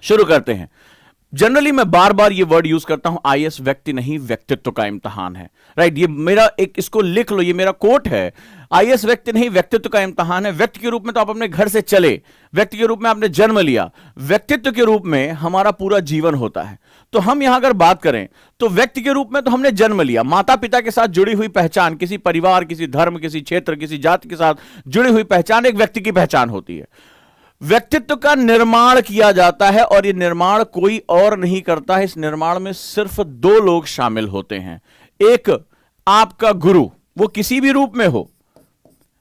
शुरू करते हैं। जनरली मैं बार बार ये वर्ड यूज करता हूं, आईएएस व्यक्ति नहीं व्यक्तित्व का इम्तहान है। राइट, ये मेरा एक, इसको लिख लो, ये मेरा कोट है। आईएएस व्यक्ति नहीं व्यक्तित्व का इम्तहान है। व्यक्ति के रूप में तो आप अपने घर से चले, व्यक्ति के रूप में आपने जन्म लिया, व्यक्तित्व के रूप में हमारा पूरा जीवन होता है। तो हम यहां अगर बात करें तो व्यक्ति के रूप में तो हमने जन्म लिया, माता पिता के साथ जुड़ी हुई पहचान, किसी परिवार, किसी धर्म, किसी क्षेत्र, किसी जाति के साथ जुड़ी हुई पहचान एक व्यक्ति की पहचान होती है। व्यक्तित्व का निर्माण किया जाता है और यह निर्माण कोई और नहीं करता है। इस निर्माण में सिर्फ दो लोग शामिल होते हैं। एक आपका गुरु, वो किसी भी रूप में हो।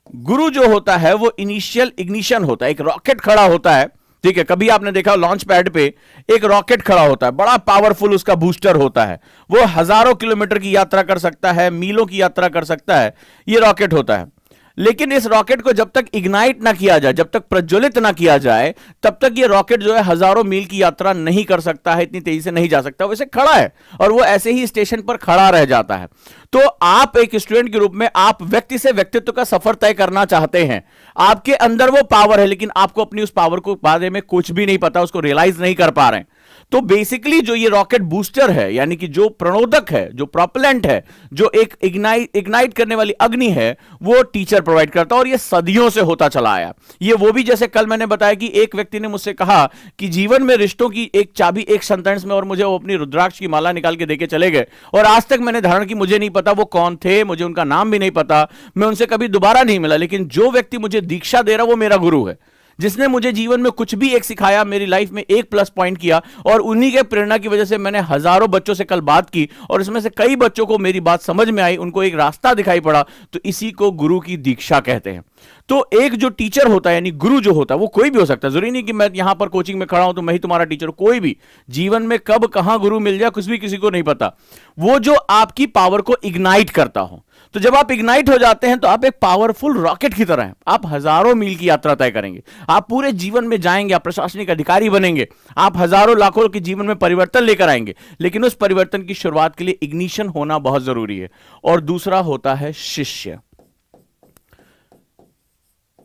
गुरु जो होता है वो इनिशियल इग्निशन होता है, एक रॉकेट खड़ा होता है। ठीक है, कभी आपने देखा लॉन्च पैड पे एक रॉकेट खड़ा होता है, बड़ा पावरफुल उसका बूस्टर होता है, वो हजारों किलोमीटर की यात्रा कर सकता है, मीलों की यात्रा कर सकता है, ये रॉकेट होता है। लेकिन इस रॉकेट को जब तक इग्नाइट ना किया जाए, जब तक प्रज्वलित ना किया जाए, तब तक ये रॉकेट जो है हजारों मील की यात्रा नहीं कर सकता है, इतनी तेजी से नहीं जा सकता। वैसे खड़ा है और वो ऐसे ही स्टेशन पर खड़ा रह जाता है। तो आप एक स्टूडेंट के रूप में आप व्यक्ति से व्यक्तित्व का सफर तय करना चाहते हैं। आपके अंदर वो पावर है, लेकिन आपको अपनी उस पावर को बारे में कुछ भी नहीं पता, उसको रियलाइज नहीं कर पा रहे हैं। तो बेसिकली जो ये रॉकेट बूस्टर है, यानी कि जो प्रणोदक है, जो प्रोपेलेंट है, जो एक इग्नाइट करने वाली अग्नि है, वो टीचर प्रोवाइड करता है। और ये सदियों से होता चला आया। ये वो भी, जैसे कल मैंने बताया कि एक व्यक्ति ने मुझसे कहा कि जीवन में रिश्तों की एक चाबी एक सेंटेंस में, और मुझे वो अपनी रुद्राक्ष की माला निकाल के देके चले गए। और आज तक मैंने धारण की, मुझे नहीं पता वो कौन थे, मुझे उनका नाम भी नहीं पता, मैं उनसे कभी दोबारा नहीं मिला। लेकिन जो व्यक्ति मुझे दीक्षा दे रहा वो मेरा गुरु है, जिसने मुझे जीवन में कुछ भी एक सिखाया, मेरी लाइफ में एक प्लस पॉइंट किया। और उन्हीं के प्रेरणा की वजह से मैंने हजारों बच्चों से कल बात की और इसमें से कई बच्चों को मेरी बात समझ में आई, उनको एक रास्ता दिखाई पड़ा। तो इसी को गुरु की दीक्षा कहते हैं। तो एक जो टीचर होता है, यानी गुरु जो होता है, वो कोई भी हो सकता है। जरूरी नहीं कि मैं यहां पर कोचिंग में खड़ा हूं तो मैं ही तुम्हारा टीचर हूं। कोई भी जीवन में कब कहां गुरु मिल जाए कुछ भी किसी को नहीं पता। वो जो आपकी पावर को इग्नाइट करता हो। तो जब आप इग्नाइट हो जाते हैं तो आप एक पावरफुल रॉकेट की तरह हैं। आप हजारों मील की यात्रा तय करेंगे, आप पूरे जीवन में जाएंगे, आप प्रशासनिक अधिकारी बनेंगे, आप हजारों लाखों के जीवन में परिवर्तन लेकर आएंगे। लेकिन उस परिवर्तन की शुरुआत के लिए इग्निशन होना बहुत जरूरी है। और दूसरा होता है शिष्य।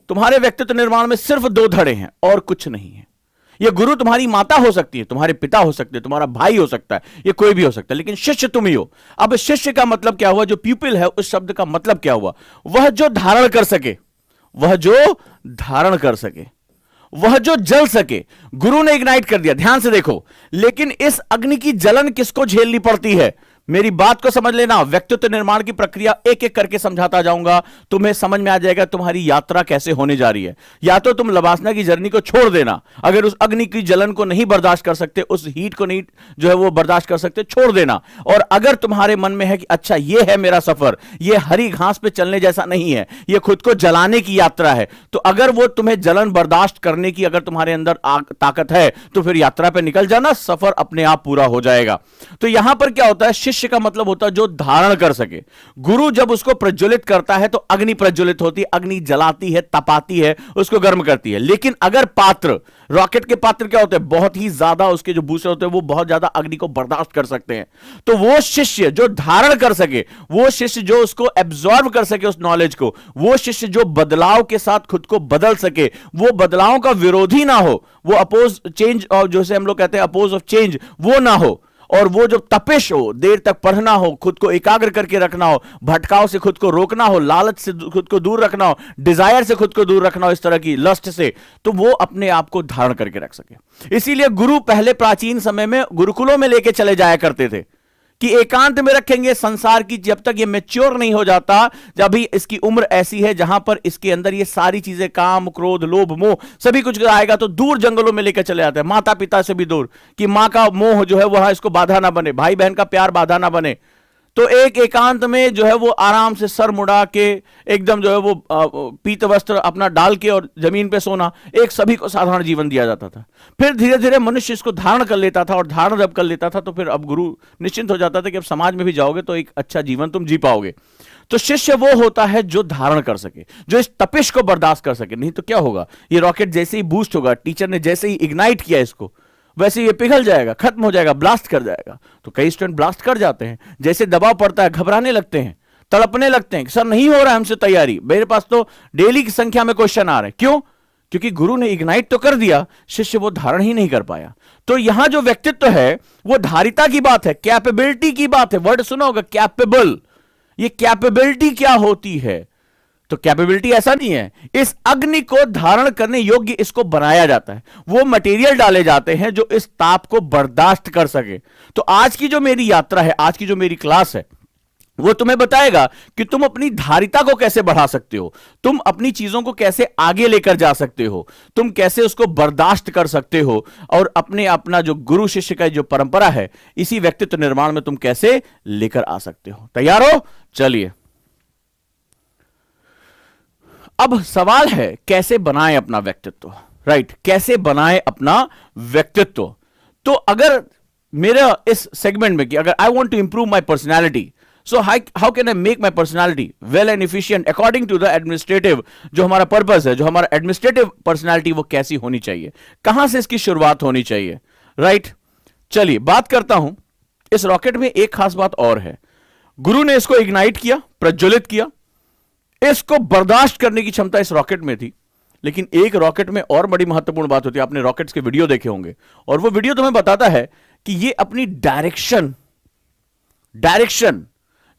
तुम्हारे व्यक्तित्व निर्माण में सिर्फ दो धड़े हैं और कुछ नहीं है। यह गुरु तुम्हारी माता हो सकती है, तुम्हारे पिता हो सकते हैं, तुम्हारा भाई हो सकता है, यह कोई भी हो सकता है, लेकिन शिष्य तुम ही हो। अब शिष्य का मतलब क्या हुआ? जो प्यूपिल है, उस शब्द का मतलब क्या हुआ? वह जो धारण कर सके, वह जो धारण कर सके, वह जो जल सके। गुरु ने इग्नाइट कर दिया, ध्यान से देखो। लेकिन इस अग्नि की जलन किसको झेलनी पड़ती है? मेरी बात को समझ लेना। व्यक्तित्व निर्माण की प्रक्रिया एक एक करके समझाता जाऊंगा, तुम्हें समझ में आ जाएगा तुम्हारी यात्रा कैसे होने जा रही है। या तो तुम लवासना की जर्नी को छोड़ देना, अगर उस अग्नि की जलन को नहीं बर्दाश्त कर सकते, उस हीट को नहीं जो है वो बर्दाश्त कर सकते, छोड़ देना। और अगर तुम्हारे मन में है कि अच्छा ये है मेरा सफर, ये हरी घास पे चलने जैसा नहीं है, ये खुद को जलाने की यात्रा है, तो अगर वो तुम्हें जलन बर्दाश्त करने की अगर तुम्हारे अंदर ताकत है तो फिर यात्रा पे निकल जाना, सफर अपने आप पूरा हो जाएगा। तो यहां पर क्या होता है? शिष्य का मतलब होता है जो धारण कर सके। गुरु जब उसको प्रज्वलित करता है तो अग्नि प्रज्वलित होती है, अग्नि जलाती है, तपाती है, उसको गर्म करती है। लेकिन अगर पात्र, रॉकेट के पात्र क्या होते हैं? बहुत ही ज्यादा, उसके जो बूस्टर होते हैं वो बहुत ज्यादा अग्नि को बर्दाश्त कर सकते हैं। तो वो शिष्य जो धारण कर सके, वो शिष्य जो उसको एब्जॉर्ब कर सके उस नॉलेज को, वो शिष्य जो बदलाव के साथ खुद को बदल सके, वो बदलाव का विरोधी ना हो, वो अपोज चेंज, और जैसे हम लोग कहते हैं अपोज ऑफ चेंज, वो ना हो। और वो जो तपिश हो, देर तक पढ़ना हो, खुद को एकाग्र करके रखना हो, भटकाव से खुद को रोकना हो, लालच से खुद को दूर रखना हो, डिजायर से खुद को दूर रखना हो, इस तरह की लस्ट से, तो वो अपने आप को धारण करके रख सके। इसीलिए गुरु पहले प्राचीन समय में गुरुकुलों में लेके चले जाया करते थे कि एकांत में रखेंगे। संसार की जब तक ये मैच्योर नहीं हो जाता, जब भी इसकी उम्र ऐसी है जहां पर इसके अंदर ये सारी चीजें, काम, क्रोध, लोभ, मोह, सभी कुछ आएगा, तो दूर जंगलों में लेकर चले जाते हैं, माता पिता से भी दूर, कि मां का मोह जो है वह इसको बाधा ना बने, भाई बहन का प्यार बाधा ना बने। तो एक एकांत में जो है वो आराम से सर मुड़ा के एकदम जो है वो पीत वस्त्र अपना डाल के और जमीन पे सोना, एक सभी को साधारण जीवन दिया जाता था। फिर धीरे धीरे मनुष्य इसको धारण कर लेता था, और धारण जब कर लेता था तो फिर अब गुरु निश्चिंत हो जाता था कि अब समाज में भी जाओगे तो एक अच्छा जीवन तुम जी पाओगे। तो शिष्य वो होता है जो धारण कर सके, जो इस तपिश को बर्दाश्त कर सके। नहीं तो क्या होगा? ये रॉकेट जैसे ही बूस्ट होगा, टीचर ने जैसे ही इग्नाइट किया इसको, वैसे ये पिघल जाएगा, खत्म हो जाएगा, ब्लास्ट कर जाएगा। तो कई स्टूडेंट ब्लास्ट कर जाते हैं, जैसे दबाव पड़ता है घबराने लगते हैं, तड़पने लगते हैं, सर नहीं हो रहा है हमसे तैयारी, मेरे पास तो डेली की संख्या में क्वेश्चन आ रहे हैं। क्यों? क्योंकि गुरु ने इग्नाइट तो कर दिया, शिष्य वो धारण ही नहीं कर पाया। तो यहां जो व्यक्तित्व है वो धारिता की बात है, कैपेबिलिटी की बात है। वर्ड सुना होगा कैपेबल, ये कैपेबिलिटी क्या होती है? तो कैपेबिलिटी ऐसा नहीं है, इस अग्नि को धारण करने योग्य इसको बनाया जाता है, वो मटेरियल डाले जाते हैं जो इस ताप को बर्दाश्त कर सके। तो आज की जो मेरी यात्रा है, आज की जो मेरी क्लास है, वो तुम्हें बताएगा कि तुम अपनी धारिता को कैसे बढ़ा सकते हो, तुम अपनी चीजों को कैसे आगे लेकर जा सकते हो, तुम कैसे उसको बर्दाश्त कर सकते हो, और अपना जो गुरु शिष्य का जो परंपरा है, इसी व्यक्तित्व निर्माण में तुम कैसे लेकर आ सकते हो। तैयार हो? चलिए, अब सवाल है कैसे बनाएं अपना व्यक्तित्व, राइट? कैसे बनाएं अपना व्यक्तित्व? तो अगर मेरा इस सेगमेंट में कि अगर I want to improve my personality, so how can I make my personality well and efficient according to the administrative, जो हमारा पर्पस है, जो हमारा एडमिनिस्ट्रेटिव पर्सनैलिटी, वो कैसी होनी चाहिए, कहां से इसकी शुरुआत होनी चाहिए, राइट? चलिए बात करता हूं। इस रॉकेट में एक खास बात और है, गुरु ने इसको इग्नाइट किया, प्रज्वलित किया, इसको बर्दाश्त करने की क्षमता इस रॉकेट में थी। लेकिन एक रॉकेट में और बड़ी महत्वपूर्ण बात होती है, आपने रॉकेट्स के वीडियो देखे होंगे, और वो वीडियो तुम्हें बताता है कि ये अपनी डायरेक्शन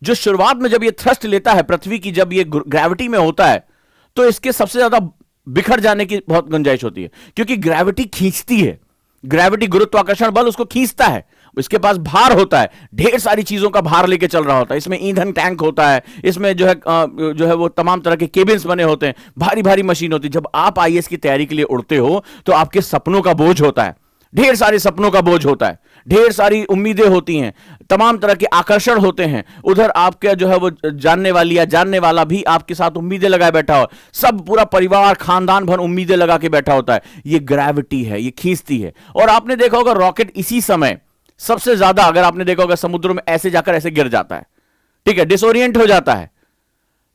जो शुरुआत में जब ये थ्रस्ट लेता है पृथ्वी की, जब ये ग्रेविटी में होता है, तो इसके सबसे ज्यादा बिखर जाने की बहुत गुंजाइश होती है, क्योंकि ग्रेविटी खींचती है, ग्रेविटी गुरुत्वाकर्षण बल उसको खींचता है, इसके पास भार होता है, ढेर सारी चीजों का भार लेके चल रहा होता है, इसमें ईंधन टैंक होता है, इसमें जो है वो तमाम तरह के केबिन्स बने होते हैं, भारी भारी मशीन होती है। जब आप आईएएस की तैयारी के लिए उड़ते हो तो आपके सपनों का बोझ होता है, ढेर सारे सपनों का बोझ होता है, ढेर सारी उम्मीदें होती हैं, तमाम तरह के आकर्षण होते हैं, उधर आपके जो है वो जानने वाली या जानने वाला भी आपके साथ उम्मीदें लगाए बैठा हो, सब पूरा परिवार खानदान भर उम्मीदें लगा के बैठा होता है। ये ग्रेविटी है, ये खींचती है। और आपने देखा होगा रॉकेट इसी समय सबसे ज्यादा, अगर आपने देखा होगा समुद्र में ऐसे जाकर ऐसे गिर जाता है, ठीक है, डिसोरिएंट हो जाता है।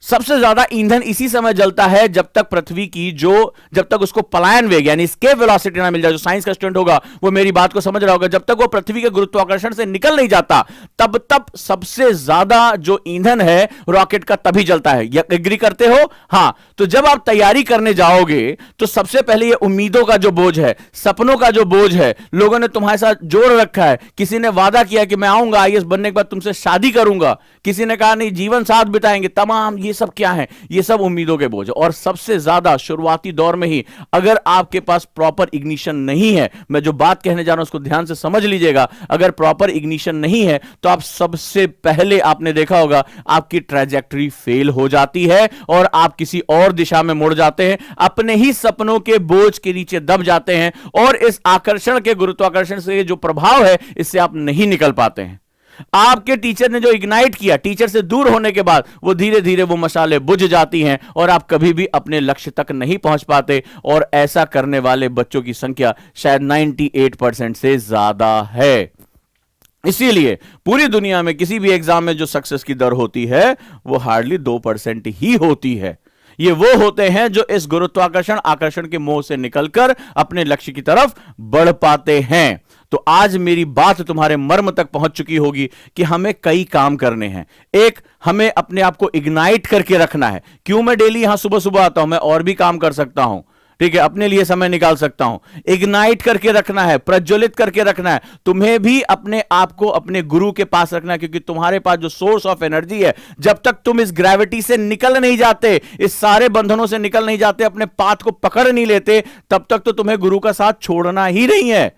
सबसे ज्यादा ईंधन इसी समय जलता है जब तक पृथ्वी की जब तक उसको पलायन वेग यानी एस्केप वेलोसिटी ना मिल जाए। जो साइंस का स्टूडेंट होगा वो मेरी बात को समझ रहा होगा, जब तक वो पृथ्वी के गुरुत्वाकर्षण से निकल नहीं जाता तब तक सबसे ज्यादा जो ईंधन है रॉकेट का तभी जलता है। एग्री करते हो? हां। तो जब आप तैयारी करने जाओगे तो सबसे पहले ये उम्मीदों का जो बोझ है, सपनों का जो बोझ है, लोगों ने तुम्हारे साथ जोड़ रखा है, किसी ने वादा किया कि मैं आऊंगा आईएएस बनने के बाद तुमसे शादी करूंगा, किसी ने कहा नहीं जीवन साथ बिताएंगे, तमाम ये सब क्या है? ये सब उम्मीदों के बोझ। और सबसे ज्यादा शुरुआती दौर में ही अगर आपके पास प्रॉपर इग्निशन नहीं है, मैं जो बात कहने जा रहा हूं उसको ध्यान से समझ लीजिएगा, अगर प्रॉपर इग्निशन नहीं है तो आप सबसे पहले, आपने देखा होगा, आपकी ट्रैजेक्टरी फेल हो जाती है और आप किसी और दिशा में मुड़ जाते हैं, अपने ही सपनों के बोझ के नीचे दब जाते हैं, और इस आकर्षण के, गुरुत्वाकर्षण से जो प्रभाव है इससे आप नहीं निकल पाते हैं। आपके टीचर ने जो इग्नाइट किया, टीचर से दूर होने के बाद वो धीरे धीरे वो मशाले बुझ जाती हैं और आप कभी भी अपने लक्ष्य तक नहीं पहुंच पाते। और ऐसा करने वाले बच्चों की संख्या शायद 98% से ज्यादा है। इसीलिए पूरी दुनिया में किसी भी एग्जाम में जो सक्सेस की दर होती है वो हार्डली 2% ही होती है। ये वो होते हैं जो इस गुरुत्वाकर्षण, आकर्षण के मोह से निकलकर अपने लक्ष्य की तरफ बढ़ पाते हैं। तो आज मेरी बात तुम्हारे मर्म तक पहुंच चुकी होगी कि हमें कई काम करने हैं। एक, हमें अपने आप को इग्नाइट करके रखना है। क्यों मैं डेली यहां सुबह सुबह आता हूं? मैं और भी काम कर सकता हूं, ठीक है, अपने लिए समय निकाल सकता हूं। इग्नाइट करके रखना है, प्रज्वलित करके रखना है। तुम्हें भी अपने आप को अपने गुरु के पास रखना है, क्योंकि तुम्हारे पास जो सोर्स ऑफ एनर्जी है, जब तक तुम इस ग्रेविटी से निकल नहीं जाते, इस सारे बंधनों से निकल नहीं जाते, अपने पाथ को पकड़ नहीं लेते, तब तक तो तुम्हें गुरु का साथ छोड़ना ही नहीं है।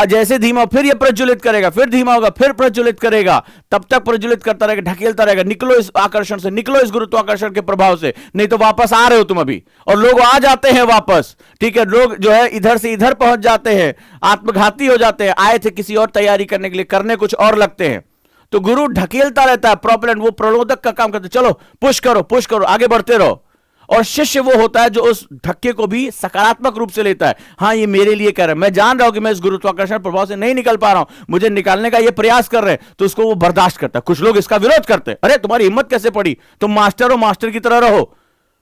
जैसे धीमा, फिर ये प्रज्वलित करेगा, फिर धीमा होगा, फिर प्रज्वलित करेगा, तब तक प्रज्वलित करता रहेगा, ढकेलता रहेगा। निकलो इस आकर्षण से, निकलो इस गुरुत्वाकर्षण के प्रभाव से, नहीं तो वापस आ रहे हो तुम अभी। और लोग आ जाते हैं वापस, ठीक है, लोग जो है इधर से इधर पहुंच जाते हैं, आत्मघाती हो जाते हैं। आए थे किसी और तैयारी करने के लिए, करने कुछ और लगते हैं। तो गुरु ढकेलता रहता है, प्रोपेलेंट, वो प्रलोदक का काम करते, चलो पुश करो, पुश करो, आगे बढ़ते रहो। और शिष्य वो होता है जो उस धक्के को भी सकारात्मक रूप से लेता है। हां, ये मेरे लिए कर रहा है, मैं जान रहा हूं कि मैं इस गुरुत्वाकर्षण प्रभाव से नहीं निकल पा रहा हूं, मुझे निकालने का ये प्रयास कर रहे हैं, तो उसको वो बर्दाश्त करता है। कुछ लोग इसका विरोध करते हैं, अरे तुम्हारी हिम्मत कैसे पड़ी, तुम मास्टर हो, मास्टर की तरह रहो,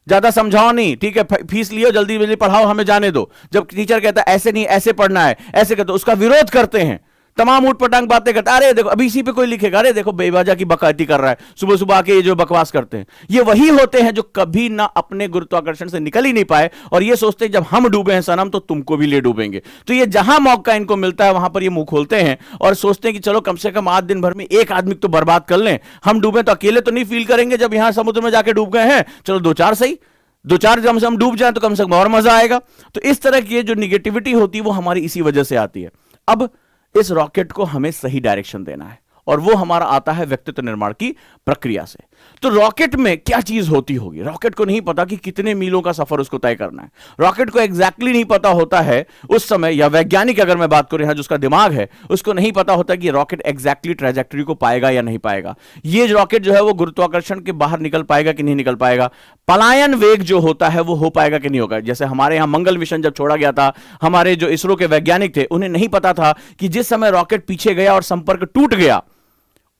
ज्यादा समझाओ नहीं, ठीक है, फीस लियो, जल्दी जल्दी पढ़ाओ, हमें जाने दो। जब टीचर कहता है ऐसे नहीं, ऐसे पढ़ना है, ऐसे कहते, उसका विरोध करते हैं। तमाम ऊटपटांग बातें करते, अरे देखो अभी इसी पे कोई लिखेगा, अरे देखो बेवजह की बकैती कर रहा है, सुबह सुबह आके ये जो बकवास करते हैं, ये वही होते हैं जो कभी ना अपने गुरुत्वाकर्षण से निकल ही नहीं पाए और ये सोचते हैं जब हम डूबे हैं सनम तो तुमको भी ले डूबेंगे। तो ये जहां मौका इनको मिलता है वहां पर ये मुंह खोलते हैं और सोचते हैं कि चलो कम से कम आज दिन भर में एक आदमी तो बर्बाद कर लें, हम डूबे तो अकेले तो नहीं फील करेंगे जब यहां समुद्र में जाके डूब गए हैं, चलो दो चार सही, दो चार कम से हम डूब जाए तो कम से कम और मजा आएगा। तो इस तरह की जो निगेटिविटी होती है वो हमारी इसी वजह से आती है। अब इस रॉकेट को हमें सही डायरेक्शन देना है और वो हमारा आता है व्यक्तित्व निर्माण की प्रक्रिया से। तो रॉकेट में क्या चीज होती होगी? रॉकेट को नहीं पता कि कितने मीलों का सफर उसको तय करना है, रॉकेट को एग्जैक्टली नहीं पता होता है उस समय, या वैज्ञानिक अगर मैं बात करूं यहां जिसका दिमाग है उसको नहीं पता होता कि रॉकेट एग्जैक्टली ट्रैजेक्टरी को पाएगा या नहीं पाएगा, ये रॉकेट जो है वो गुरुत्वाकर्षण के बाहर निकल पाएगा कि नहीं निकल पाएगा, पलायन वेग जो होता है वो हो पाएगा कि नहीं होगा। जैसे हमारे यहां मंगल मिशन जब छोड़ा गया था, हमारे जो इसरो के वैज्ञानिक थे उन्हें नहीं पता था कि जिस समय रॉकेट पीछे गया और संपर्क टूट गया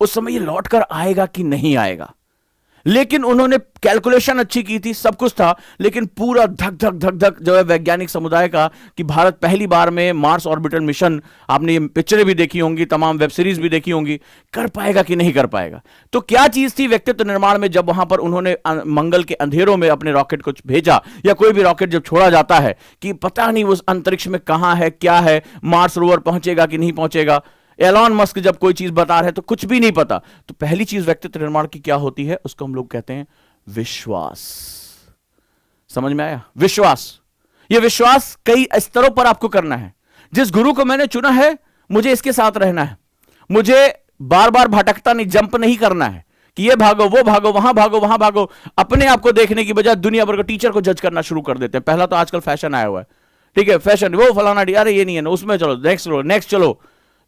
उस समय ये लौट कर आएगा कि नहीं आएगा। लेकिन उन्होंने कैलकुलेशन अच्छी की थी, सब कुछ था, लेकिन पूरा धक धक धक धक जो है वैज्ञानिक समुदाय का कि भारत पहली बार में मार्स ऑर्बिटल मिशन, आपने ये पिक्चरें भी देखी होंगी, तमाम वेब सीरीज भी देखी होंगी, कर पाएगा कि नहीं कर पाएगा। तो क्या चीज थी व्यक्तित्व निर्माण में जब वहां पर उन्होंने मंगल के अंधेरों में अपने रॉकेट को भेजा, या कोई भी रॉकेट जब छोड़ा जाता है कि पता नहीं उस अंतरिक्ष में कहां है क्या है, मार्स रोवर पहुंचेगा कि नहीं पहुंचेगा, एलॉन मस्क जब कोई चीज बता रहे तो कुछ भी नहीं पता, तो पहली चीज व्यक्तित्व निर्माण की क्या होती है, उसको हम लोग कहते हैं विश्वास। समझ में आया? विश्वास। यह विश्वास कई स्तरों पर आपको करना है। जिस गुरु को मैंने चुना है मुझे इसके साथ रहना है, मुझे बार बार भटकता नहीं, जंप नहीं करना है कि ये भागो वो भागो वहां भागो वहां भागो। अपने आप को देखने की बजाय दुनिया भर के टीचर को जज करना शुरू कर देते हैं। पहला तो आजकल फैशन आया हुआ है, ठीक है, फैशन, वो फलाना, अरे ये नहीं है ना, उसमें चलो नेक्स्ट चलो,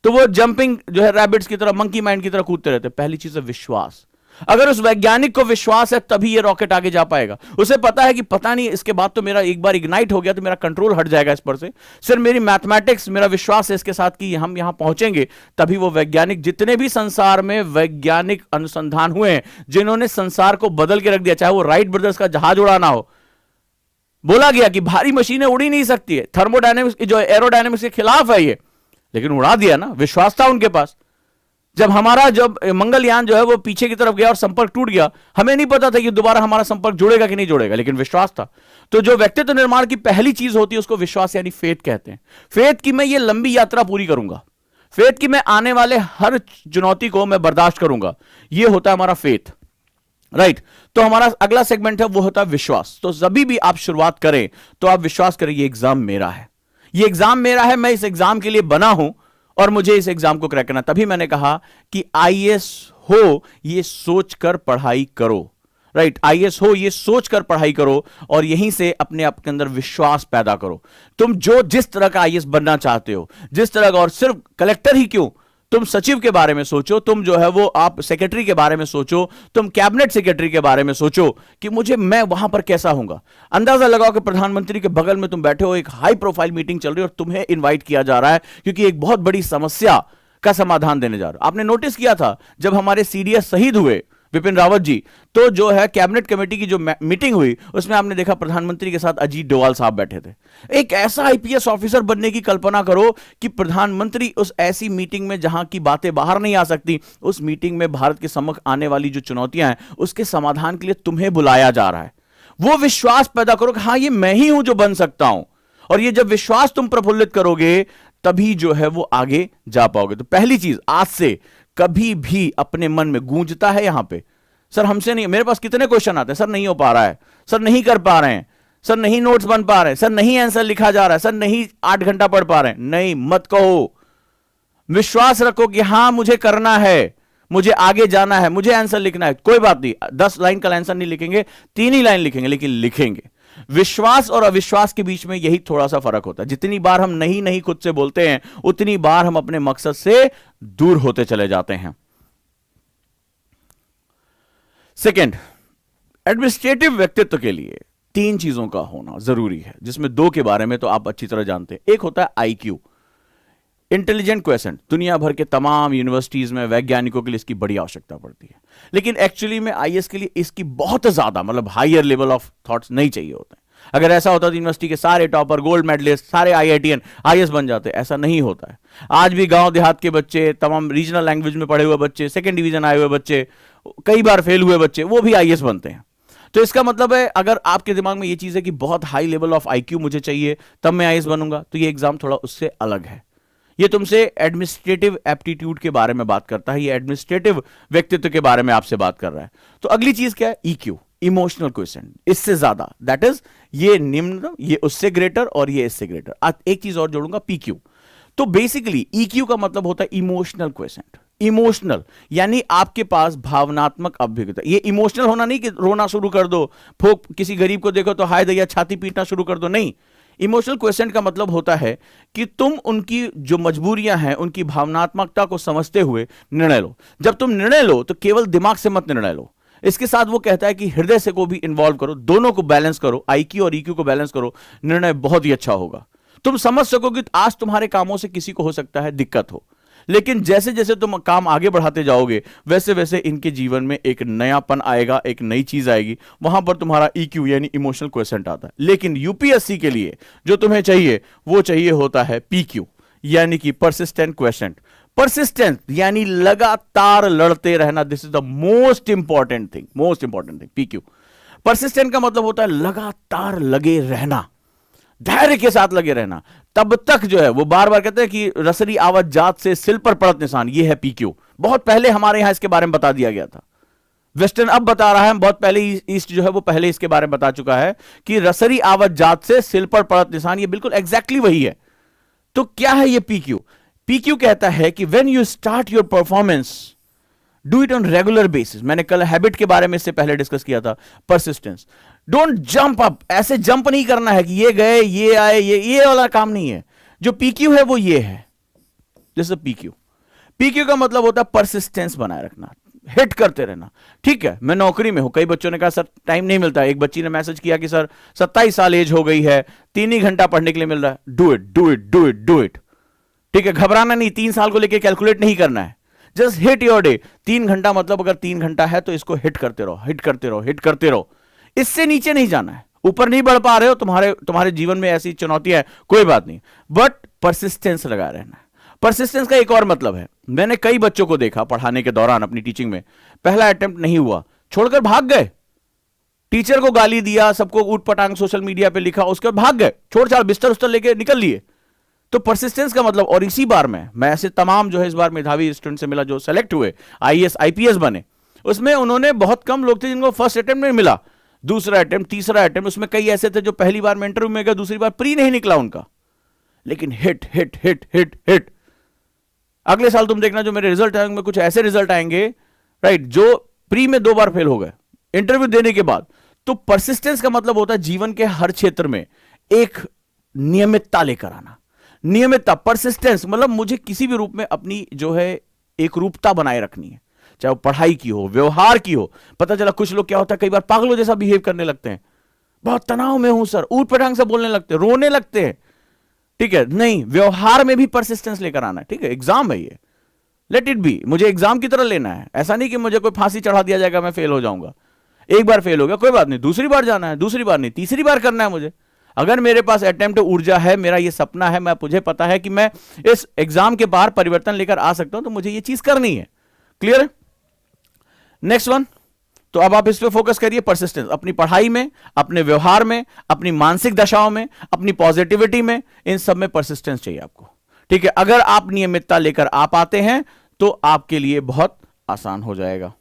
तो वो जंपिंग जो है रैबिट्स की तरह, मंकी माइंड की तरह कूदते रहते। पहली चीज है विश्वास। अगर उस वैज्ञानिक को विश्वास है तभी ये रॉकेट आगे जा पाएगा। उसे पता है कि पता नहीं इसके बाद तो मेरा एक बार इग्नाइट हो गया तो मेरा कंट्रोल हट जाएगा इस पर से, सिर्फ मेरी मैथमेटिक्स, मेरा विश्वास है इसके साथ कि हम यहां पहुंचेंगे। तभी वो वैज्ञानिक, जितने भी संसार में वैज्ञानिक अनुसंधान हुए हैं जिन्होंने संसार को बदल के रख दिया, चाहे वो राइट ब्रदर्स का जहाज उड़ाना हो, बोला गया कि भारी मशीनें उड़ी नहीं सकती है, थर्मोडायनेमिक्स जो एरोडायनेमिक्स के खिलाफ है ये, लेकिन उड़ा दिया ना, विश्वास था उनके पास। जब मंगलयान जो है वो पीछे की तरफ गया और संपर्क टूट गया, हमें नहीं पता था कि दोबारा हमारा संपर्क जुड़ेगा कि नहीं जुड़ेगा, लेकिन विश्वास था। तो जो व्यक्तित्व निर्माण की पहली चीज होती है उसको विश्वास यानी फेथ कहते हैं। फेथ की मैं ये लंबी यात्रा पूरी करूंगा, फेथ की मैं आने वाले हर चुनौती को मैं बर्दाश्त करूंगा, ये होता है हमारा फेथ, राइट। तो हमारा अगला सेगमेंट है वो होता है विश्वास। तो जब भी आप शुरुआत करें तो आप विश्वास करें ये एग्जाम मेरा है, ये एग्जाम मेरा है, मैं इस एग्जाम के लिए बना हूं और मुझे इस एग्जाम को क्रैक करना। तभी मैंने कहा कि आईएएस हो ये सोचकर पढ़ाई करो, राइट। आईएएस हो ये सोचकर पढ़ाई करो और यहीं से अपने आप के अंदर विश्वास पैदा करो। तुम जो जिस तरह का आईएएस बनना चाहते हो, जिस तरह का, और सिर्फ कलेक्टर ही क्यों, तुम सचिव के बारे में सोचो, तुम जो है वो आप सेक्रेटरी के बारे में सोचो, तुम कैबिनेट सेक्रेटरी के बारे में सोचो कि मैं वहां पर कैसा हूंगा। अंदाजा लगाओ कि प्रधानमंत्री के बगल में तुम बैठे हो, एक हाई प्रोफाइल मीटिंग चल रही है और तुम्हें इनवाइट किया जा रहा है क्योंकि एक बहुत बड़ी समस्या का समाधान देने जा रहे हो। आपने नोटिस किया था जब हमारे सीडीएस शहीद हुए विपिन रावत जी, तो जो है कैबिनेट कमेटी की जो मीटिंग हुई उसमें आपने देखा प्रधानमंत्री के साथ अजीत डोवाल साहब बैठे थे। एक ऐसा आईपीएस ऑफिसर बनने की कल्पना करो कि प्रधानमंत्री उस ऐसी मीटिंग में जहां की बातें बाहर नहीं आ सकती, उस मीटिंग में भारत के सम्मुख आने वाली जो चुनौतियां हैं उसके समाधान के लिए तुम्हें बुलाया जा रहा है। वो विश्वास पैदा करो कि हाँ ये मैं ही हूं जो बन सकता हूं, और ये जब विश्वास तुम प्रफुल्लित करोगे तभी जो है वो आगे जा पाओगे। तो पहली चीज, आज से कभी भी अपने मन में गूंजता है यहां पे, सर हमसे नहीं, मेरे पास कितने क्वेश्चन आते हैं, सर नहीं हो पा रहा है, सर नहीं कर पा रहे हैं, सर नहीं नोट्स बन पा रहे हैं, सर नहीं आंसर लिखा जा रहा है, सर नहीं 8 घंटा पढ़ पा रहे हैं। नहीं, मत कहो, विश्वास रखो कि हां मुझे करना है, मुझे आगे जाना है, मुझे आंसर लिखना है। कोई बात नहीं, 10 लाइन का आंसर नहीं लिखेंगे, 3 ही लाइन लिखेंगे, लेकिन लिखेंगे। विश्वास और अविश्वास के बीच में यही थोड़ा सा फर्क होता है। जितनी बार हम नहीं नहीं खुद से बोलते हैं उतनी बार हम अपने मकसद से दूर होते चले जाते हैं। सेकंड, एडमिनिस्ट्रेटिव व्यक्तित्व के लिए 3 चीजों का होना जरूरी है, जिसमें 2 के बारे में तो आप अच्छी तरह जानते हैं। एक होता है आईक्यू, इंटेलिजेंट क्वेश्चन। दुनिया भर के तमाम यूनिवर्सिटीज में वैज्ञानिकों के लिए इसकी बड़ी आवश्यकता पड़ती है, लेकिन एक्चुअली में आईएएस के लिए इसकी बहुत ज्यादा, मतलब हायर लेवल ऑफ थॉट्स नहीं चाहिए होते हैं। अगर ऐसा होता तो यूनिवर्सिटी के सारे टॉपर, गोल्ड मेडलिस्ट, सारे आईआईटीएन आईएएस बन जाते। ऐसा नहीं होता है। आज भी गांव देहात के बच्चे, तमाम रीजनल लैंग्वेज में पढ़े हुए बच्चे, सेकंड डिवीजन आए हुए बच्चे, कई बार फेल हुए बच्चे, वो भी आईएएस बनते हैं। तो इसका मतलब है अगर आपके दिमाग में ये चीज है कि बहुत हाई लेवल ऑफ आईक्यू मुझे चाहिए तब मैं आईएएस बनूंगा, तो ये एग्जाम थोड़ा उससे अलग है। ये तुमसे एडमिनिस्ट्रेटिव एप्टीट्यूड के बारे में बात करता है, ये एडमिनिस्ट्रेटिव व्यक्तित्व के बारे में आपसे बात कर रहा है। तो अगली चीज क्या है? ईक्यू, इमोशनल क्वेश्चन, इससे ज्यादा, दैट इज ये निम्न, ये उससे ग्रेटर और ये इससे ग्रेटर। एक चीज और जोड़ूंगा, पीक्यू। तो बेसिकली ईक्यू का मतलब होता है इमोशनल क्वेश्चन। इमोशनल यानी आपके पास भावनात्मक अभिज्ञता। ये इमोशनल होना नहीं कि रोना शुरू कर दो, फोक किसी गरीब को देखो तो हाय दैया छाती पीटना शुरू कर दो, नहीं। इमोशनल क्वेश्चन का मतलब होता है कि तुम उनकी जो मजबूरियां हैं, उनकी भावनात्मकता को समझते हुए निर्णय लो। जब तुम निर्णय लो तो केवल दिमाग से मत निर्णय लो, इसके साथ वो कहता है कि हृदय से को भी इन्वॉल्व करो, दोनों को बैलेंस करो, आईक्यू और ईक्यू को बैलेंस करो, निर्णय बहुत ही अच्छा होगा। तुम समझ सकोगे कि आज तुम्हारे कामों से किसी को हो सकता है दिक्कत हो, लेकिन जैसे जैसे तुम काम आगे बढ़ाते जाओगे वैसे वैसे इनके जीवन में एक नयापन आएगा, एक नई चीज आएगी, वहां पर तुम्हारा ईक्यू यानी इमोशनल क्वेश्चन आता है। लेकिन यूपीएससी के लिए जो तुम्हें चाहिए वो चाहिए होता है पीक्यू, यानी कि परसिस्टेंट क्वेश्चन। परसिस्टेंट यानी लगातार लड़ते रहना, this is the most important thing, most important thing PQ. Persistent का मतलब होता है लगातार लगे रहना, धैर्य के साथ लगे रहना, तब तक जो है वो बार बार कहते हैं कि रसरी आवत जात से सिल पर पड़त निशान, ये है पीक्यू। बहुत पहले हमारे यहां इसके बारे में बता दिया गया था, वेस्टर्न अब बता रहा है, बहुत पहले ईस्ट जो है वो पहले इसके बारे में बता चुका है कि रसरी आवत जात से सिल पर पड़त निशान, ये बिल्कुल एग्जैक्टली वही है। तो क्या है ये पीक्यू? पीक्यू कहता है कि when you start your performance do it on regular basis. मैंने कल हैबिट के बारे में इससे पहले डिस्कस किया था। परसिस्टेंस, डोंट जंप अप, ऐसे जंप नहीं करना है कि ये गए ये आए, ये वाला काम नहीं है। जो पीक्यू है वो ये है, जैसे पीक्यू। पीक्यू का मतलब होता है परसिस्टेंस बनाए रखना, हिट करते रहना। ठीक है, मैं नौकरी में हूं, कई बच्चों ने कहा सर टाइम नहीं मिलता। एक बच्ची ने मैसेज किया कि सर 27 साल एज हो गई है, 3 ही घंटा पढ़ने के लिए मिल रहा है। Do it, do it, do it, do it. ठीक है, घबराना नहीं, 3 साल को लेकर कैलकुलेट नहीं करना है, जस्ट हिट योर डे। 3 घंटा मतलब अगर 3 घंटा है तो इसको हिट करते रहो, हिट करते रहो, हिट करते रहो। इससे नीचे नहीं जाना है, ऊपर नहीं बढ़ पा रहे हो, तुम्हारे जीवन में ऐसी चुनौतियां है, कोई बात नहीं, बट परसिस्टेंस लगा रहना है। परसिस्टेंस का एक और मतलब है, मैंने कई बच्चों को देखा पढ़ाने के दौरान अपनी टीचिंग में, पहला अटेम्प्ट नहीं हुआ, छोड़कर भाग गए, टीचर को गाली दिया, सबको ऊट पटांग सोशल मीडिया पे लिखा, उसके बाद भाग गए, छोड़ छाड़ बिस्तर उस्तर लेके निकल लिए। तो परसिस्टेंस का मतलब, और इसी बार में मैं ऐसे तमाम जो है इस बार मेधावी स्टूडेंट से मिला जो सेलेक्ट हुए, आईएएस आईपीएस बने, उसमें उन्होंने बहुत कम लोग थे जिनको फर्स्ट अटेम्प्ट में मिला, दूसरा अटेम्प्ट, तीसरा अटेम्प्ट, उसमें कई ऐसे थे जो पहली बार में इंटरव्यू में गए, दूसरी बार प्री नहीं निकला उनका, लेकिन hit hit hit hit hit. अगले साल तुम देखना जो मेरे रिजल्ट आएंगे, कुछ ऐसे रिजल्ट आएंगे, राइट, जो प्री में 2 बार फेल हो गए इंटरव्यू देने के बाद। तो परसिस्टेंस का मतलब होता है जीवन के हर क्षेत्र में एक नियमितता लेकर आना। नियमितता, परसिस्टेंस मतलब मुझे किसी भी रूप में अपनी जो है एक रूपता बनाए रखनी है, चाहे वो पढ़ाई की हो, व्यवहार की हो। पता चला कुछ लोग क्या होता है, कई बार पागलों जैसा बिहेव करने लगते हैं, बहुत तनाव में हूं सर, ऊट पटांग से बोलने लगते हैं, रोने लगते हैं। ठीक है, नहीं, व्यवहार में भी परसिस्टेंस लेकर आना है। ठीक है, एग्जाम है ये, लेट इट बी, मुझे एग्जाम की तरह लेना है। ऐसा नहीं कि मुझे कोई फांसी चढ़ा दिया जाएगा, मैं फेल हो जाऊंगा। एक बार फेल हो गया कोई बात नहीं, दूसरी बार जाना है, दूसरी बार नहीं, तीसरी बार करना है मुझे। अगर मेरे पास अटेम्प्ट ऊर्जा है, मेरा ये सपना है, मुझे पता है कि मैं इस एग्जाम के बाहर परिवर्तन लेकर आ सकता हूं, तो मुझे ये चीज करनी है। क्लियर है? नेक्स्ट वन, तो अब आप इस पे फोकस करिए, परसिस्टेंस, अपनी पढ़ाई में, अपने व्यवहार में, अपनी मानसिक दशाओं में, अपनी पॉजिटिविटी में, इन सब में परसिस्टेंस चाहिए आपको। ठीक है, अगर आप नियमितता लेकर आ पाते हैं तो आपके लिए बहुत आसान हो जाएगा।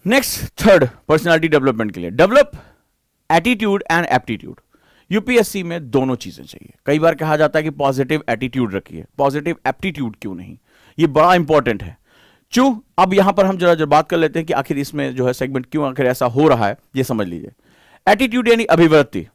नेक्स्ट, थर्ड, पर्सनालिटी डेवलपमेंट के लिए develop attitude and aptitude. UPSC में दोनों चीजें चाहिए। कई बार कहा जाता है कि पॉजिटिव एटीट्यूड रखिए, पॉजिटिव एप्टीट्यूड क्यों नहीं, ये बड़ा इंपॉर्टेंट है। क्यों? अब यहां पर हम जरा बात कर लेते हैं कि आखिर इसमें जो है सेगमेंट क्यों आखिर ऐसा हो रहा है, ये समझ लीजिए। एटीट्यूड यानी अभिवृत्ति।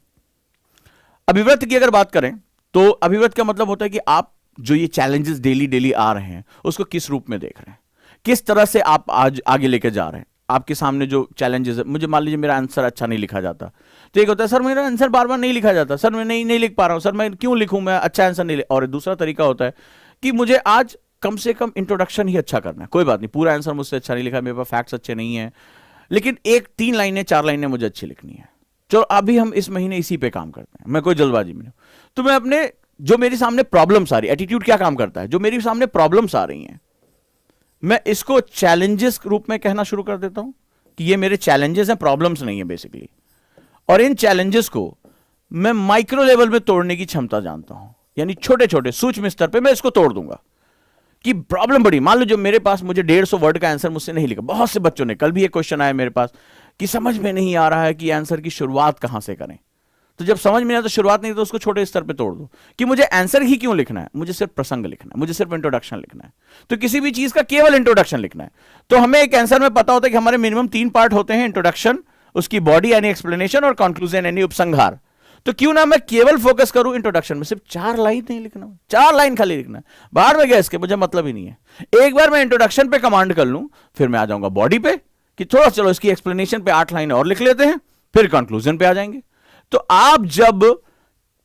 अभिवृत्ति की अगर बात करें तो अभिवृत्ति का मतलब होता है कि आप जो ये चैलेंजेस डेली डेली आ रहे हैं उसको किस रूप में देख रहे हैं, किस तरह से आप आज आगे लेकर जा रहे हैं। आपके सामने जो चैलेंजेस है, मुझे मान लीजिए मेरा आंसर अच्छा नहीं लिखा जाता, तो एक होता है सर मेरा आंसर बार बार नहीं लिखा जाता, सर मैं नहीं लिख पा रहा हूं, सर मैं क्यों लिखूं, मैं अच्छा आंसर नहीं। और दूसरा तरीका होता है कि मुझे आज कम से कम इंट्रोडक्शन ही अच्छा करना है, कोई बात नहीं पूरा आंसर मुझसे अच्छा नहीं लिखा, मेरे पास फैक्ट्स अच्छे नहीं है, लेकिन 1-3 लाइनें 4 लाइनें मुझे अच्छी लिखनी है। चलो अभी हम इस महीने इसी पे काम करते हैं, मैं कोई जल्दबाजी में नहीं हूं। तो मैं अपने जो मेरे सामने प्रॉब्लम्स आ रही, एटीट्यूड क्या काम करता है, जो मेरे सामने प्रॉब्लम्स आ रही हैं मैं इसको चैलेंजेस रूप में कहना शुरू कर देता हूं कि ये मेरे चैलेंजेस हैं, प्रॉब्लम्स नहीं है बेसिकली। और इन चैलेंजेस को मैं माइक्रो लेवल में तोड़ने की क्षमता जानता हूं, यानी छोटे छोटे सूक्ष्म स्तर पे मैं इसको तोड़ दूंगा। कि प्रॉब्लम बड़ी, मान लो जो मेरे पास मुझे 150 वर्ड का आंसर मुझसे नहीं लिखा, बहुत से बच्चों ने, कल भी एक क्वेश्चन आया मेरे पास कि समझ में नहीं आ रहा है कि आंसर की शुरुआत कहां से करें। तो जब समझ में नहीं आता तो शुरुआत नहीं, तो उसको छोटे स्तर पे तोड़ दो कि मुझे आंसर ही क्यों लिखना है, मुझे सिर्फ प्रसंग लिखना है, मुझे सिर्फ इंट्रोडक्शन लिखना है। तो किसी भी चीज का केवल इंट्रोडक्शन लिखना है। तो हमें एक आंसर में पता होता है कि हमारे मिनिमम 3 पार्ट होते हैं, इंट्रोडक्शन, उसकी बॉडी यानी एक्सप्लेनेशन, और कंक्लूजन यानी उपसंहार। तो क्यों ना मैं केवल फोकस करूं इंट्रोडक्शन में, सिर्फ 4 लाइन नहीं लिखना, 4 लाइन खाली लिखना है, बाहर में गया इसके मुझे मतलब ही नहीं है। एक बार मैं इंट्रोडक्शन पे कमांड कर लूं, फिर मैं आ जाऊंगा बॉडी पे कि थोड़ा चलो इसकी एक्सप्लेनेशन पे 8 लाइन और लिख लेते हैं, फिर कंक्लूजन पे आ जाएंगे। तो आप जब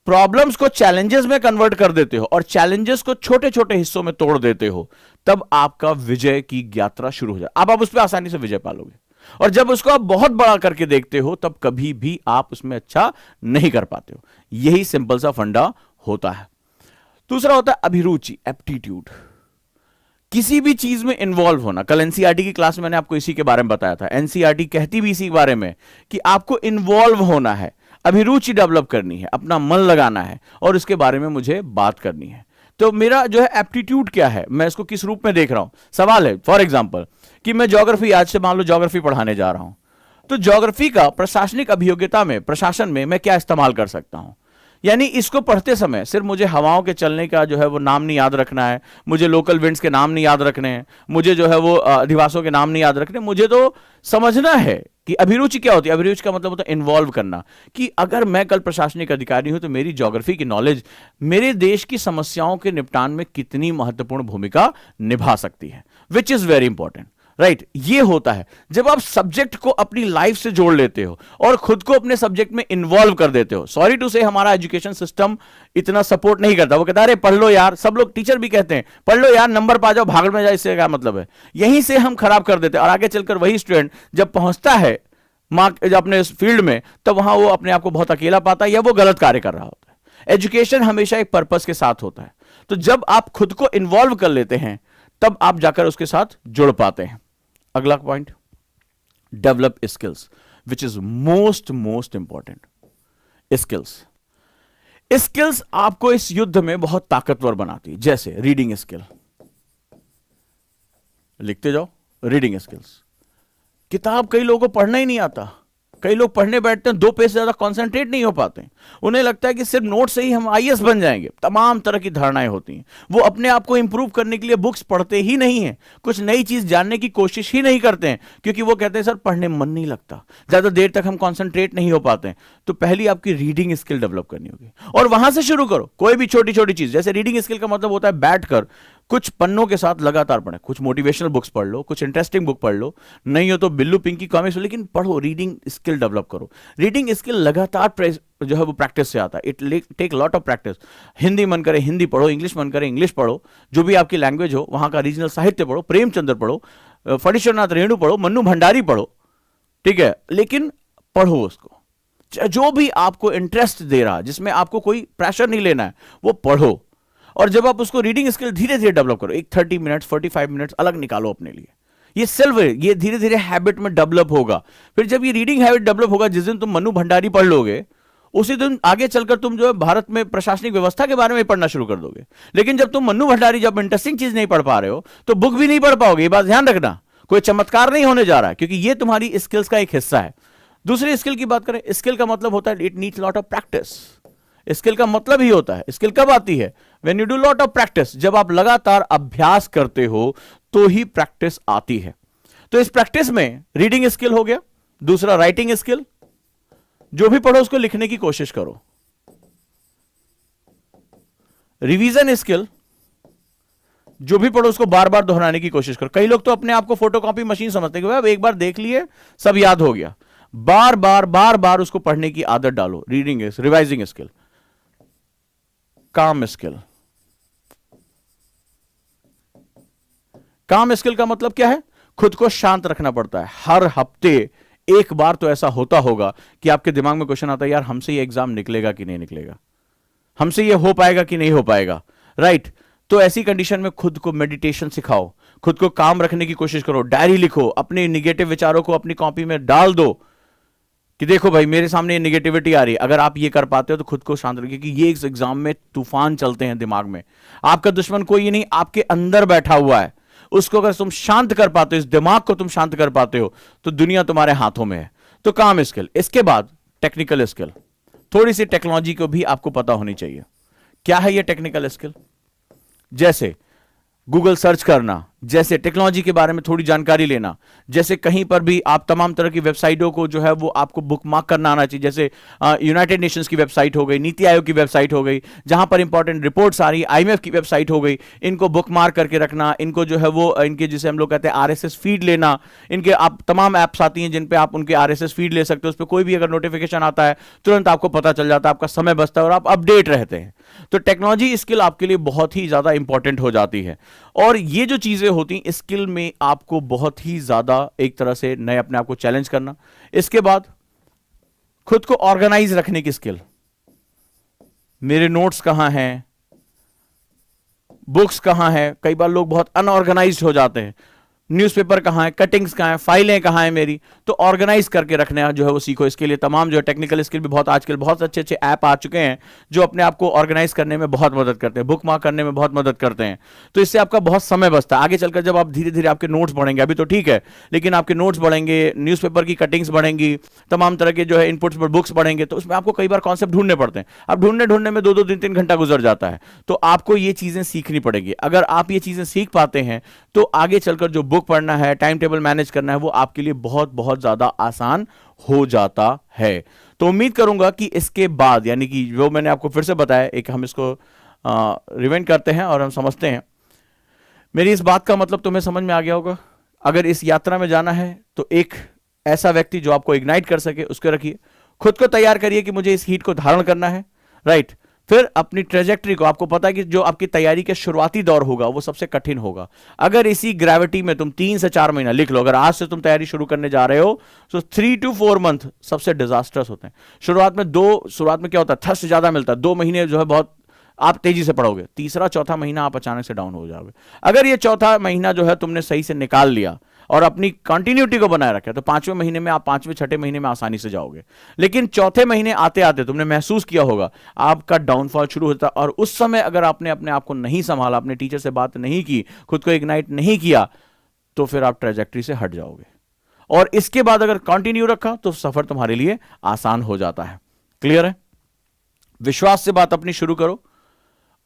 प्रॉब्लम्स को चैलेंजेस में कन्वर्ट कर देते हो और चैलेंजेस को छोटे छोटे हिस्सों में तोड़ देते हो, तब आपका विजय की यात्रा शुरू हो जाए। अब आप उस पर आसानी से विजय पालोगे। और जब उसको आप बहुत बड़ा करके देखते हो, तब कभी भी आप उसमें अच्छा नहीं कर पाते हो। यही सिंपल सा फंडा होता है। दूसरा होता है अभिरुचि, एप्टीट्यूड, किसी भी चीज में इन्वॉल्व होना। कल एनसीईआरटी की क्लास में मैंने आपको इसी के बारे में बताया था। एनसीईआरटी कहती भी इसी के बारे में कि आपको इन्वॉल्व होना है, अभिरुचि डेवलप करनी है, अपना मन लगाना है और इसके बारे में मुझे बात करनी है। तो मेरा जो है एप्टीट्यूड क्या है, मैं इसको किस रूप में देख रहा हूं। सवाल है फॉर एग्जांपल कि मैं ज्योग्राफी, आज से मान लो ज्योग्राफी पढ़ाने जा रहा हूं, तो ज्योग्राफी का प्रशासनिक अभियोग्यता में, प्रशासन में मैं क्या इस्तेमाल कर सकता हूं। यानी इसको पढ़ते समय सिर्फ मुझे हवाओं के चलने का जो है वो नाम नहीं याद रखना है, मुझे लोकल विंड्स के नाम नहीं याद रखने हैं, मुझे जो है वो अधिवासों के नाम नहीं याद रखने, मुझे तो समझना है कि अभिरुचि क्या होती है। अभिरुचि का मतलब होता है इन्वॉल्व करना, कि अगर मैं कल प्रशासनिक अधिकारी हूं तो मेरी ज्योग्राफी की नॉलेज मेरे देश की समस्याओं के निपटान में कितनी महत्वपूर्ण भूमिका निभा सकती है, which is very important, right. ये होता है जब आप सब्जेक्ट को अपनी लाइफ से जोड़ लेते हो और खुद को अपने सब्जेक्ट में इन्वॉल्व कर देते हो। सॉरी टू से हमारा एजुकेशन सिस्टम इतना सपोर्ट नहीं करता। वो कहता है अरे पढ़ लो यार, सब लोग टीचर भी कहते हैं पढ़ लो यार, नंबर पा जाओ, भाग में जाए, इससे क्या मतलब है। यहीं से हम खराब कर देते हैं और आगे चलकर वही स्टूडेंट जब पहुंचता है अपने फील्ड में, तब वहां वो अपने आप को बहुत अकेला पाता है या वो गलत कार्य कर रहा होता है। एजुकेशन हमेशा एक पर्पस के साथ होता है। तो जब आप खुद को इन्वॉल्व कर लेते हैं, तब आप जाकर उसके साथ जुड़ पाते हैं। अगला point, develop skills, which is most important. Skills आपको इस युद्ध में बहुत ताकतवर बनाती है। जैसे रीडिंग स्किल, लिखते जाओ, रीडिंग स्किल्स। किताब कई लोगों को पढ़ना ही नहीं आता, कई लोग पढ़ने बैठते हैं 2 पेज से ज्यादा कंसंट्रेट नहीं हो पाते। उन्हें लगता है कि सिर्फ नोट से ही हम आईएएस बन जाएंगे। तमाम तरह की धारणाएं होती हैं। वो अपने आप को इंप्रूव करने के लिए बुक्स पढ़ते ही नहीं है, कुछ नई चीज जानने की कोशिश ही नहीं करते हैं, क्योंकि वो कहते हैं सर पढ़ने मन नहीं लगता, ज्यादा देर तक हम कॉन्सेंट्रेट नहीं हो पाते हैं। तो पहली आपकी रीडिंग स्किल डेवलप करनी होगी और वहां से शुरू करो। कोई भी छोटी छोटी चीज, जैसे रीडिंग स्किल का मतलब होता है बैठकर कुछ पन्नों के साथ लगातार पढ़ें, कुछ मोटिवेशनल बुक्स पढ़ लो, कुछ इंटरेस्टिंग बुक पढ़ लो, नहीं हो तो बिल्लू पिंकी कॉमिक्स, लेकिन पढ़ो, रीडिंग स्किल डेवलप करो। रीडिंग स्किल लगातार जो है वो प्रैक्टिस से आता है। It take lot of practice. Hindi मन करे हिंदी पढ़ो, इंग्लिश मन करे इंग्लिश पढ़ो, जो भी आपकी लैंग्वेज हो वहां का रीजनल साहित्य पढ़ो, प्रेमचंद्र पढ़ो, फणीश्वरनाथ रेणु पढ़ो, मन्नू भंडारी पढ़ो, ठीक है, लेकिन पढ़ो उसको। जो भी आपको इंटरेस्ट दे रहा, जिसमें आपको कोई प्रेशर नहीं लेना है, वो पढ़ो। और जब आप उसको रीडिंग स्किल धीरे धीरे डेवलप करो, एक 30 मिनट्स 45 मिनट्स अलग निकालो अपने लिए। ये धीरे धीरे हैबिट में डेवलप होगा। फिर जब ये रीडिंग हैबिट डेवलप होगा, जिस दिन तुम मन्नू भंडारी पढ़ लोगे, उसी दिन आगे चलकर तुम जो है भारत में प्रशासनिक व्यवस्था के बारे में पढ़ना शुरू कर दोगे। लेकिन जब तुम मन्नू भंडारी जब इंटरेस्टिंग चीज नहीं पढ़ पा रहे हो, तो बुक भी नहीं पढ़ पाओगे। ये बात ध्यान रखना, कोई चमत्कार नहीं होने जा रहा है, क्योंकि ये तुम्हारी स्किल्स का एक हिस्सा है। दूसरी स्किल की बात करें, स्किल का मतलब होता है it needs lot of practice. Skill का मतलब ही होता है, स्किल कब आती है, when you do lot of practice. जब आप लगातार अभ्यास करते हो तो ही प्रैक्टिस आती है। तो इस प्रैक्टिस में रीडिंग स्किल हो गया। दूसरा राइटिंग स्किल, जो भी पढ़ो उसको लिखने की कोशिश करो। रिवीजन स्किल, जो भी पढ़ो उसको बार बार दोहराने की कोशिश करो। कई लोग तो अपने आप को फोटोकॉपी मशीन समझते हैं कि एक बार देख लिए सब याद हो गया। बार बार उसको पढ़ने की आदत डालो। Reading revising skill. काम स्किल, काम स्किल का मतलब क्या है, खुद को शांत रखना पड़ता है। हर हफ्ते एक बार तो ऐसा होता होगा कि आपके दिमाग में क्वेश्चन आता है, यार हमसे ये एग्जाम निकलेगा कि नहीं निकलेगा, हमसे ये हो पाएगा कि नहीं हो पाएगा, राइट? तो ऐसी कंडीशन में खुद को मेडिटेशन सिखाओ, खुद को काम रखने की कोशिश करो, डायरी लिखो, अपने निगेटिव विचारों को अपनी कॉपी में डाल दो कि देखो भाई मेरे सामने ये निगेटिविटी आ रही है। अगर आप ये कर पाते हो तो खुद को शांत रखिए कि ये इस एग्जाम में तूफान चलते हैं दिमाग में, आपका दुश्मन कोई नहीं, आपके अंदर बैठा हुआ है। उसको अगर तुम शांत कर पाते हो, इस दिमाग को तुम शांत कर पाते हो, तो दुनिया तुम्हारे हाथों में है। तो काम स्किल, इसके बाद टेक्निकल स्किल, थोड़ी सी टेक्नोलॉजी को भी आपको पता होनी चाहिए। क्या है ये टेक्निकल स्किल? जैसे गूगल सर्च करना, जैसे टेक्नोलॉजी के बारे में थोड़ी जानकारी लेना, जैसे कहीं पर भी आप तमाम तरह की वेबसाइटों को जो है वो आपको बुकमार्क करना आना चाहिए। जैसे यूनाइटेड नेशंस की वेबसाइट हो गई, नीति आयोग की वेबसाइट हो गई, जहां पर इंपॉर्टेंट रिपोर्ट्स आ रही है, आईएमएफ की वेबसाइट हो गई, इनको बुकमार्क करके रखना, इनको जो है वो इनके जिसे हम लोग कहते हैं आरएसएस फीड लेना। इनके आप तमाम ऐप्स आती हैं जिन पे आप उनके आरएसएस फीड ले सकते हो, उस पर कोई भी अगर नोटिफिकेशन आता है तुरंत आपको पता चल जाता है, आपका समय बचता है और आप अपडेट रहते हैं। तो टेक्नोलॉजी स्किल आपके लिए बहुत ही ज्यादा इंपॉर्टेंट हो जाती है। और ये जो चीजें होती स्किल में आपको बहुत ही ज्यादा एक तरह से नए अपने आप को चैलेंज करना। इसके बाद खुद को ऑर्गेनाइज रखने की स्किल, मेरे नोट्स कहां हैं, बुक्स कहां हैं। कई बार लोग बहुत अनऑर्गेनाइज्ड हो जाते हैं, न्यूज़पेपर कहां है, कटिंग्स कहां है, फाइलें कहां है मेरी। तो ऑर्गेनाइज करके रखना जो है वो सीखो। इसके लिए तमाम जो है टेक्निकल स्किल भी बहुत आजकल बहुत अच्छे अच्छे ऐप आ चुके हैं जो अपने आप को ऑर्गेनाइज करने में बहुत मदद करते हैं, बुक मार्क करने में बहुत मदद करते हैं। तो इससे आपका बहुत समय बचता है। आगे चलकर जब आप धीरे धीरे आपके नोट्स बढ़ेंगे, अभी तो ठीक है, लेकिन आपके नोट्स बढ़ेंगे, न्यूज़पेपर की कटिंग्स बढ़ेंगी, तमाम तरह के जो है इनपुट्स पर बुक्स बढ़ेंगे, तो उसमें आपको कई बार कॉन्सेप्ट ढूंढने पड़ते हैं। अब ढूंढने में 2-2 3-3 घंटा गुजर जाता है। तो आपको ये चीजें सीखनी पड़ेगी। अगर आप ये चीजें सीख पाते हैं तो आगे चलकर जो बुक पढ़ना है, टाइम टेबल मैनेज करना है, वो आपके लिए बहुत बहुत ज्यादा आसान हो जाता है। तो उम्मीद करूंगा कि इसके बाद, यानी कि जो मैंने आपको फिर से बताया, एक हम इसको रिवाइंड करते हैं और हम समझते हैं। मेरी इस बात का मतलब तुम्हें समझ में आ गया होगा। अगर इस यात्रा में जाना है तो एक ऐसा व्यक्ति जो आपको इग्नाइट कर सके उसको रखिए, खुद को तैयार करिए कि मुझे इस हीट को धारण करना है, राइट। फिर अपनी ट्रेजेक्ट्री को, आपको पता है कि जो आपकी तैयारी के शुरुआती दौर होगा वो सबसे कठिन होगा। अगर इसी ग्रेविटी में तुम 3 से 4 महीना लिख लो, अगर आज से तुम तैयारी शुरू करने जा रहे हो तो 3 to 4 मंथ सबसे डिजास्टर्स होते हैं। शुरुआत में क्या होता है, थर्स्ट ज्यादा मिलता है, 2 महीने जो है बहुत आप तेजी से पढ़ोगे, तीसरा चौथा महीना आप अचानक से डाउन हो जाओगे। अगर ये चौथा महीना जो है तुमने सही से निकाल लिया और अपनी कंटिन्यूटी को बनाए रखा तो 5वें महीने में आप 5वें-6ठे महीने में आसानी से जाओगे। लेकिन चौथे महीने आते आते तुमने महसूस किया होगा आपका डाउनफॉल शुरू होता है, और उस समय अगर आपने अपने आप को नहीं संभाला, अपने टीचर से बात नहीं की, खुद को इग्नाइट नहीं किया, तो फिर आप ट्रेजेक्ट्री से हट जाओगे। और इसके बाद अगर कंटिन्यू रखा तो सफर तुम्हारे लिए आसान हो जाता है। क्लियर है? विश्वास से बात अपनी शुरू करो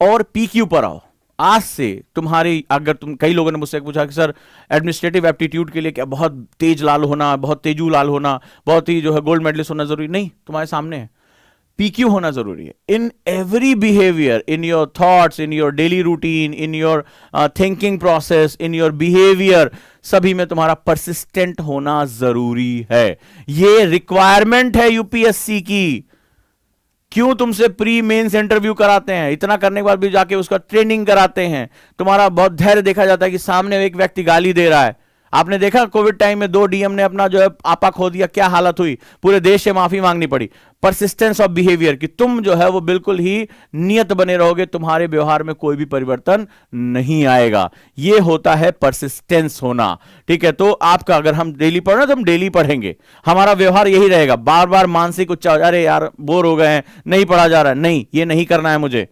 और पीक्यू पर आओ। आज से तुम्हारी, अगर कई लोगों ने मुझसे पूछा कि सर एडमिनिस्ट्रेटिव एप्टीट्यूड के लिए क्या बहुत तेज लाल होना, बहुत तेजू लाल होना, बहुत ही जो है गोल्ड मेडलिस्ट होना जरूरी? नहीं, तुम्हारे सामने है, पीक्यू होना जरूरी है। In every behaviour, in your thoughts, in your daily routine, in your thinking process, in your behaviour, सभी में तुम्हारा परसिस्टेंट होना जरूरी है। ये रिक्वायरमेंट है यूपीएससी की। क्यों तुमसे प्री मेंस इंटरव्यू कराते हैं, इतना करने के बाद भी जाके उसका ट्रेनिंग कराते हैं। तुम्हारा बहुत धैर्य देखा जाता है कि सामने एक व्यक्ति गाली दे रहा है। आपने देखा कोविड टाइम में 2 डीएम ने अपना जो है आपा खो दिया, क्या हालत हुई, पूरे देश से माफी मांगनी पड़ी। परसिस्टेंस ऑफ बिहेवियर, कि तुम जो है वो बिल्कुल ही नियत बने रहोगे, तुम्हारे व्यवहार में कोई भी परिवर्तन नहीं आएगा। ये होता है परसिस्टेंस होना। ठीक है, तो आपका अगर हम डेली पढ़ना तो हम डेली पढ़ेंगे, हमारा व्यवहार यही रहेगा। बार बार मानसिक उच्चार, अरे यार बोर हो गए हैं, नहीं पढ़ा जा रहा है, नहीं, ये नहीं करना है मुझे।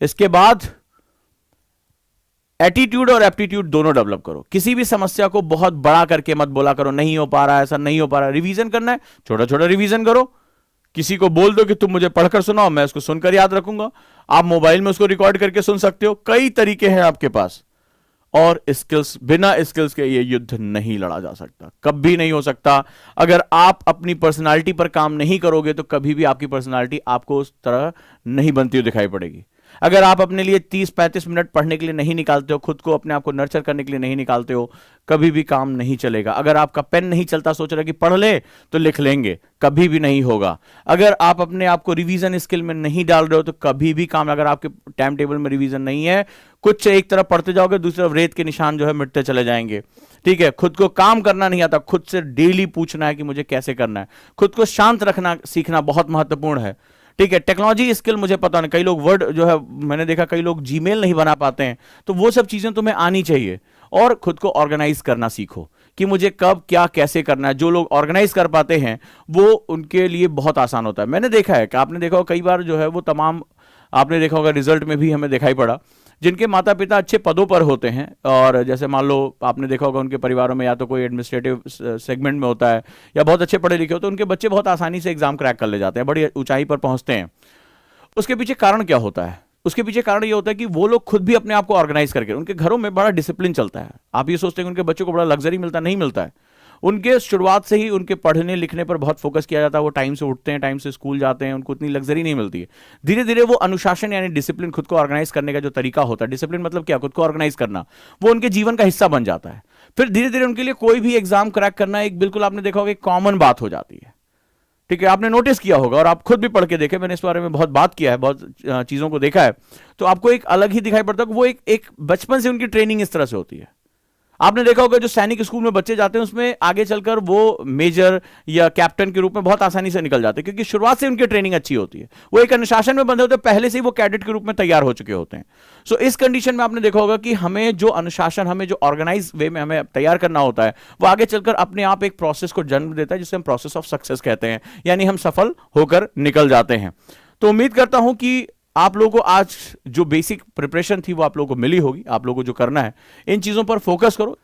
इसके बाद एटीट्यूड और एप्टीट्यूड दोनों डेवलप करो। किसी भी समस्या को बहुत बड़ा करके मत बोला करो, नहीं हो पा रहा है, ऐसा नहीं हो पा रहा है। रिवीजन करना है, छोटा छोटा रिवीजन करो। किसी को बोल दो कि तुम मुझे पढ़कर सुनाओ, मैं उसको सुनकर याद रखूंगा। आप मोबाइल में उसको रिकॉर्ड करके सुन सकते हो, कई तरीके हैं आपके पास। और स्किल्स, बिना स्किल्स के ये युद्ध नहीं लड़ा जा सकता, कभी नहीं हो सकता। अगर आप अपनी पर्सनालिटी पर काम नहीं करोगे तो कभी भी आपकी पर्सनालिटी आपको उस तरह नहीं बनती हुई दिखाई पड़ेगी। अगर आप अपने लिए 30-35 मिनट पढ़ने के लिए नहीं निकालते हो, खुद को अपने आप को नर्चर करने के लिए नहीं निकालते हो, कभी भी काम नहीं चलेगा। अगर आपका पेन नहीं चलता, सोच रहे कि पढ़ ले तो लिख लेंगे, कभी भी नहीं होगा। अगर आप अपने आप को रिवीजन स्किल में नहीं डाल रहे हो तो कभी भी काम, अगर आपके टाइम टेबल में रिवीजन नहीं है, कुछ एक तरफ पढ़ते जाओगे, दूसरी तरफ रेत के निशान जो है मिटते चले जाएंगे। ठीक है, खुद को काम करना नहीं आता, खुद से डेली पूछना है कि मुझे कैसे करना है। खुद को शांत रखना सीखना बहुत महत्वपूर्ण है। ठीक है, टेक्नोलॉजी स्किल मुझे पता नहीं, कई लोग वर्ड जो है, मैंने देखा कई लोग जीमेल नहीं बना पाते हैं, तो वो सब चीजें तुम्हें आनी चाहिए। और खुद को ऑर्गेनाइज करना सीखो कि मुझे कब क्या कैसे करना है। जो लोग ऑर्गेनाइज कर पाते हैं वो, उनके लिए बहुत आसान होता है। मैंने देखा है कि आपने देखा होगा कई बार जो है वो तमाम, आपने देखा होगा रिजल्ट में भी हमें दिखाई पड़ा, जिनके माता पिता अच्छे पदों पर होते हैं, और जैसे मान लो आपने देखा होगा उनके परिवारों में या तो कोई एडमिनिस्ट्रेटिव सेगमेंट में होता है या बहुत अच्छे पढ़े लिखे होते हैं, उनके बच्चे बहुत आसानी से एग्जाम क्रैक कर ले जाते हैं, बड़ी ऊंचाई पर पहुंचते हैं। उसके पीछे कारण क्या होता है? उसके पीछे कारण ये होता है कि वो लोग खुद भी अपने आप को ऑर्गेनाइज करके, उनके घरों में बड़ा डिसिप्लिन चलता है। आप ये सोचते हैं कि उनके बच्चों को बड़ा लग्जरी मिलता, नहीं मिलता है। उनके शुरुआत से ही उनके पढ़ने लिखने पर बहुत फोकस किया जाता है, वो टाइम से उठते हैं, टाइम से स्कूल जाते हैं, उनको इतनी लग्जरी नहीं मिलती है। धीरे धीरे वो अनुशासन यानी डिसिप्लिन, खुद को ऑर्गेनाइज करने का जो तरीका होता है, डिसिप्लिन मतलब क्या, खुद को ऑर्गेनाइज करना, वो उनके जीवन का हिस्सा बन जाता है। फिर धीरे धीरे उनके लिए कोई भी एग्जाम क्रैक करना एक, बिल्कुल आपने देखा होगा, एक कॉमन बात हो जाती है। ठीक है, आपने नोटिस किया होगा और आप खुद भी पढ़ के देखे, मैंने इस बारे में बहुत बात किया है, बहुत चीजों को देखा है, तो आपको एक अलग ही दिखाई पड़ता है कि वो एक बचपन से उनकी ट्रेनिंग इस तरह से होती है। आपने देखा होगा जो सैनिक स्कूल में बच्चे जाते हैं उसमें आगे चलकर वो मेजर या कैप्टन के रूप में बहुत आसानी से निकल जाते हैं, क्योंकि शुरुआत से उनकी ट्रेनिंग अच्छी होती है, वो एक अनुशासन में बंधे होते हैं, पहले से ही वो कैडेट के रूप में तैयार हो चुके होते हैं। सो इस कंडीशन में आपने देखा होगा कि हमें जो अनुशासन, हमें जो ऑर्गेनाइज वे में हमें तैयार करना होता है, वो आगे चलकर अपने आप एक प्रोसेस को जन्म देता है, जिसे हम प्रोसेस ऑफ सक्सेस कहते हैं, यानी हम सफल होकर निकल जाते हैं। तो उम्मीद करता हूं कि आप लोगों को आज जो बेसिक प्रिपरेशन थी वो आप लोगों को मिली होगी। आप लोगों को जो करना है, इन चीजों पर फोकस करो।